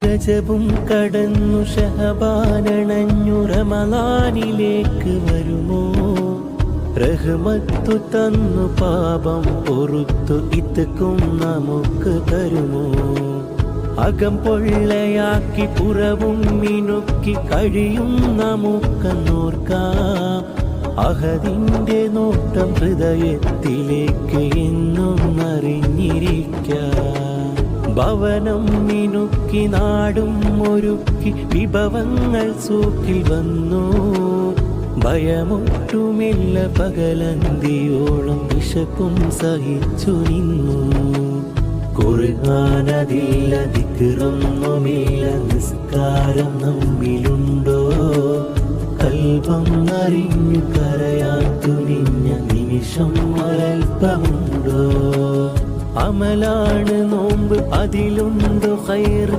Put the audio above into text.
രജബും കടന്നു ഷഹബാനണഞ്ഞു റമളാനിലേക്ക് വരുമോ? റഹ്മത്തു തന്നു പാപം പൊറുത്തു ഇത്ക്കും നമുക്ക് തരുമോ? അകം പൊള്ളയാക്കി പുറവും മിനുക്കി കഴിയും നമുക്കെന്നോർക്കാം. അഹദിന്റെ നോട്ടം ഹൃദയത്തിലേക്ക് എന്നും അറിഞ്ഞിരിക്കാം. ഭവനം മിനുക്കി നാടും ഒരുക്കി വിഭവങ്ങൾ സൂക്കിൽ വന്നു. ഭയമൊട്ടുമില്ല പകലന്തിയോളം വിശപ്പും സഹിച്ചു നിന്നു. ഖുർആനതില്ല ദിക്റൊന്നുമില്ല നിസ്കാരം നമ്മിലുണ്ടോ? കൽബം അറിഞ്ഞു കരയാൻ തുനിഞ്ഞ നിമിഷം ഒരൽപ്പമുണ്ടോ? അമലാണ് നോമ്പ് അതിലുണ്ടോ ഖൈർ?